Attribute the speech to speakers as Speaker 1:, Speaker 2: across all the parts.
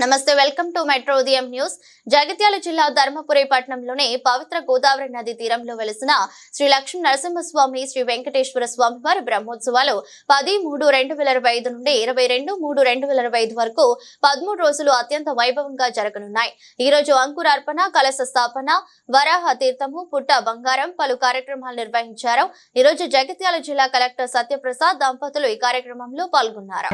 Speaker 1: నమస్తే, welcome to metro ఉదయం news. Jagtial జిల్లా ధర్మపురి పట్టణంలోని పవిత్ర గోదావరి నది తీరంలో వెలిసిన శ్రీ లక్ష్మీ నరసింహస్వామి శ్రీ వెంకటేశ్వర స్వామి వారి బ్రహ్మోత్సవాలు 10-3-2025 నుండి 22-3-2025 వరకు 13 రోజులు అత్యంత వైభవంగా జరగనున్నాయి. ఈ రోజు అంకురార్పణ, కలశ స్థాపన, వరాహ తీర్థము, పుట్ట బంగారం పలు కార్యక్రమాలు నిర్వహించారు. ఈ రోజు జగిత్యాల జిల్లా కలెక్టర్ సత్యప్రసాద్ దంపతులు ఈ కార్యక్రమంలో పాల్గొన్నారు.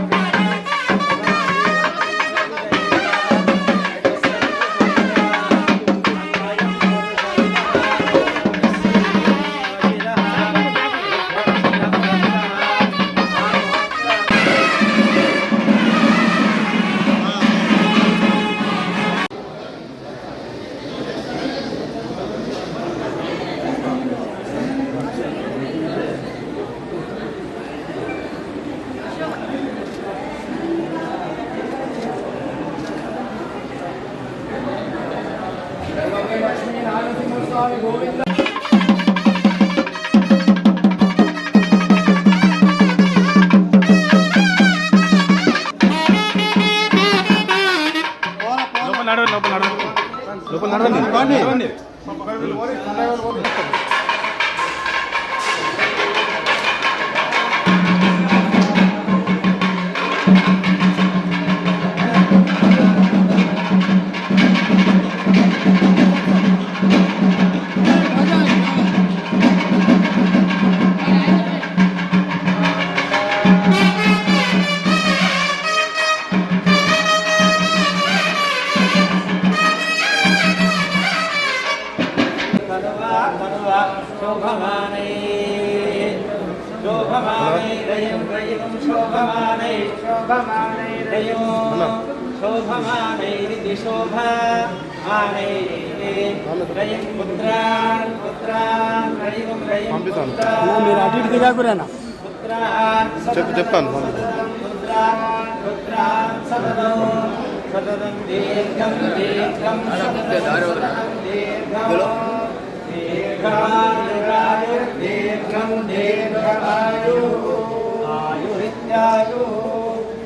Speaker 2: చెప్తాను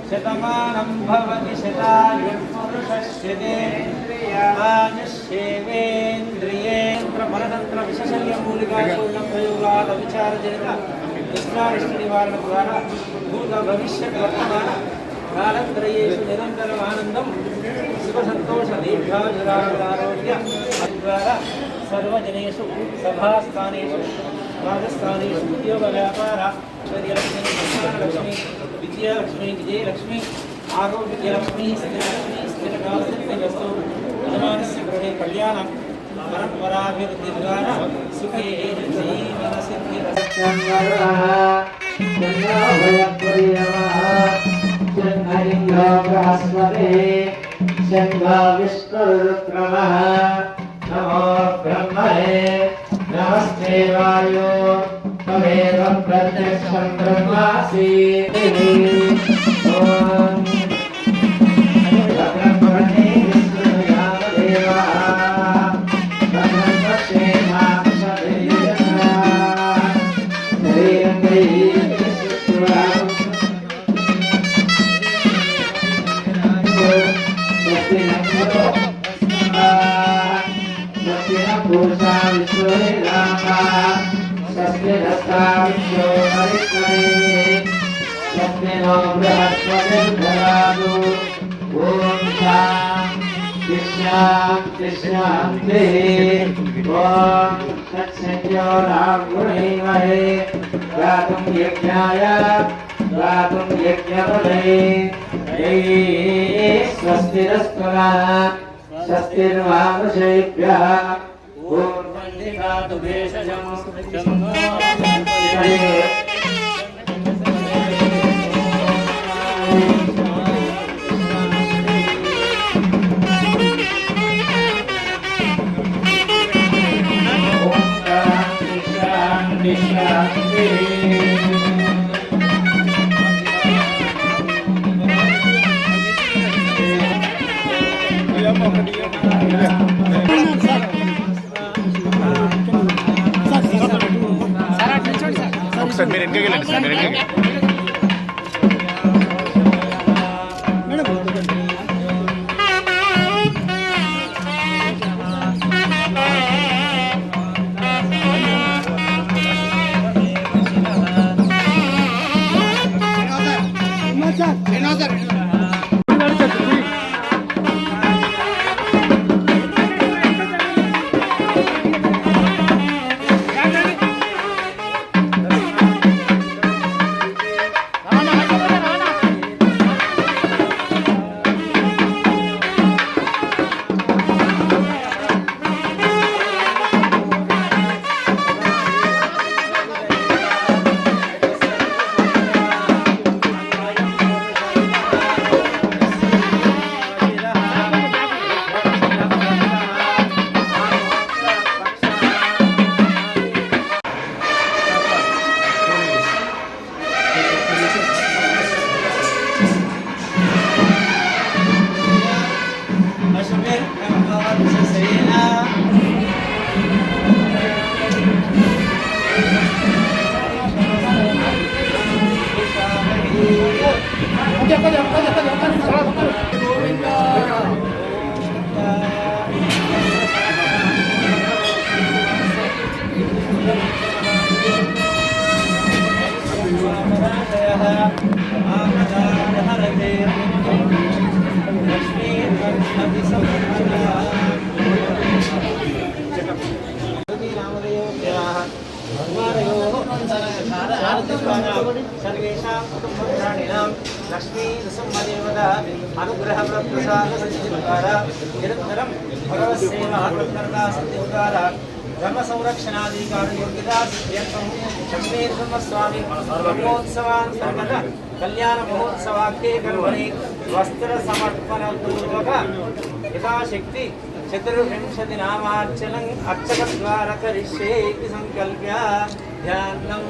Speaker 3: శతమానం భవతి శతాయుః పురుషస్యేంద్రియేంద్ర పరతంత్ర విశేషల్యమూలికా పూర్ణం ప్రయోగాద విచారజనిత నిష్ణారిష్ట నివారణ ద్వారా భూత భవిష్యత్ వర్తమాన కాలత్రయేషు నిరంతరం ఆనందం సుఖ సంతోష దీర్ఘాయురారోగ్య ద్వారా సర్వజనేషు సభాస్థానేషు రాజస్థానేషు ఉద్యోగ వ్యాపార ఐశ్వర్యలక్ష్మి సంతానలక్ష్మి విద్యాలక్ష్మి విజయలక్ష్మి ఆరోగ్యలక్ష్మి స్థిరలక్ష్మి స్థిరకాలస్తు హనుమానస్య గృహే కళ్యాణం పరంపరాభివృద్ధి ద్వారా సుఖే జీవన సిద్ధి
Speaker 4: నమో బ్రహ్మణే నమస్తే వాయో తమేవ ప్రత్యక్షం బ్రహ్మాసి ఓం భద్రపణే విష్ణుయామదేవా పూషా విశ్వరామా సస్యరస్తావిష్యో హరిష్ణే సస్యనో బృహస్పతిర్ధరాదు ఓం శాంతి శాంతి శాంతి ఓం తత్సత్యో రాఘుణైమహే గాతుం యజ్ఞాయ గాతుం యజ్ఞపదే స్వస్తిరస్తు స్వస్తిర్వామృషేభ్యః ఓం వందికాతు భేషజం శాంతి శాంతి
Speaker 2: ఒకసారి మీరు వెనకకి వెళ్ళండి సార్, మీరు వెనకకి.
Speaker 3: द्वारा निरंतरं भगवत्सेवा तत्परता सिद्धिद्वारा धर्म संरक्षणाधिकार योग्यता सिद्ध्यर्थं शम्मे ब्रह्मस्वामी ब्रह्मोत्सवान्तर्गत कल्याण महोत्सवाख्ये गर्भणे वस्त्र समर्पण पूर्वक यथाशक्ति चतुर्विंशतिनामार्चनम् अर्चकद्वारा करिष्ये इति संकल्प्य ध्यानम्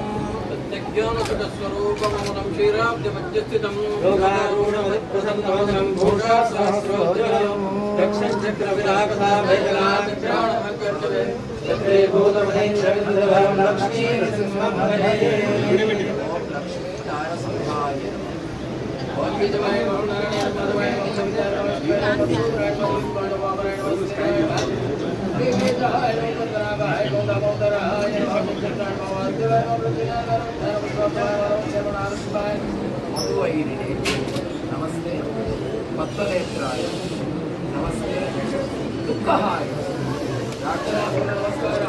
Speaker 5: ज्ञानसुतस्वरूपमौनं श्रीराब्जमध्यस्थितं
Speaker 3: लोकारूढमदिप्रसन्नवदनं भूषासहस्रोज्ज्वलं दक्षश्चक्रविरागता भैरवाचक्राणमकर्तवे चक्रे भूतमहेन्द्रविन्दभं लक्ष्मीनृसिंहं भजे
Speaker 5: नमस्ते पत्तनेत्राय नमस्ते दुःखहाय नमस्कार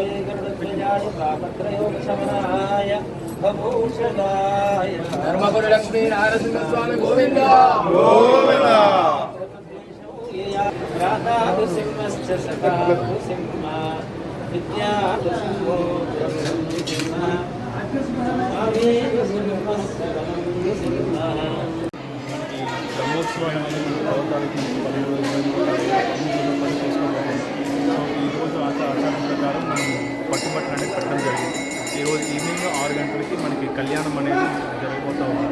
Speaker 3: श्रीमन्वसिंहध्वजगरुडध्वजाय भूषणाय
Speaker 5: धर्मगुरु लक्ष्मी नारसिंह स्वामी गोविंद
Speaker 3: राधासिंहश्च सखासिंह विद्यासिंहो ब्रह्मसिंह
Speaker 2: బ్రహ్మోత్సవాలు అనేది 10 తారీఖు 15 రోజులు పని చేసుకోవాలి. సో ఈరోజు ఆచారం ప్రకారం మనం పట్టుబట్టలు అనేది పెట్టడం జరిగింది. ఈరోజు ఈవినింగ్ 6 గంటలకి మనకి కళ్యాణం అనేది జరగబోతూ ఉంది.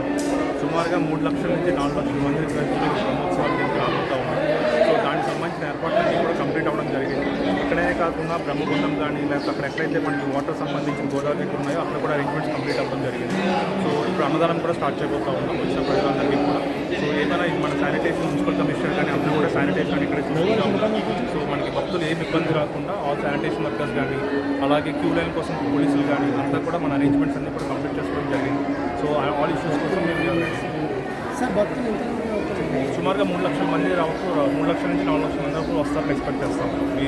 Speaker 2: సుమారుగా 3 లక్షల నుంచి 4 లక్షల మంది బ్రహ్మోత్సవాలు రాబోతూ ఉన్నారు. సో దానికి సంబంధించిన ఏర్పాట్లన్నీ కూడా కంప్లీట్ అవ్వడం జరిగింది. ఇక్కడే కాకుండా బ్రహ్మగుండం కానీ లేకపోతే అక్కడ ఎక్కడైతే మనకి వాటర్ సంబంధించిన గోదావరి చెట్లు ఉన్నాయో అక్కడ కూడా అరేంజ్మెంట్స్ కంప్లీట్ అవ్వడం జరిగింది. సో ఇప్పుడు అన్నదానం కూడా స్టార్ట్ చేయబోతూ ఉన్నాం వచ్చిన ప్రజలందరికీ కూడా. సో ఏదైనా మన శానిటేషన్ మున్సిపల్ కమిషనర్ కానీ అందరూ కూడా శానిటేషన్ ఇక్కడ చూసుకుంటూ ఉంటాం. సో మనకి భక్తులు ఏమి ఇబ్బంది రాకుండా ఆల్ శానిటేషన్ వర్కర్స్ కానీ అలాగే క్యూ లైన్ కోసం పోలీసులు కానీ అంతా కూడా మన అరేంజ్మెంట్స్ అన్నీ కూడా కంప్లీట్ చేసుకోవడం జరిగింది. సో ఆల్ ఇష్యూస్ కోసం మేము సుమారుగా 3 లక్షల మంది రావచ్చు. 3 లక్షల నుంచి 4 లక్షల మంది వరకు వస్తారని ఎక్స్పెక్ట్ చేస్తాం ఈ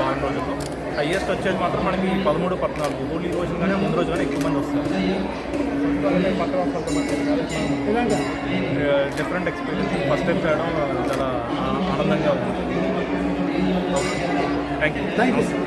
Speaker 2: వారం రోజుల్లో. హైయెస్ట్ వచ్చేది మాత్రం మనకి 13, 14 హోలీ రోజు కానీ ముందు రోజు కానీ ఎక్కువ మంది వస్తారు. డిఫరెంట్ ఎక్స్పీరియన్స్ ఫస్ట్ టైం చేయడం చాలా ఆనందంగా ఉంది. Thank you.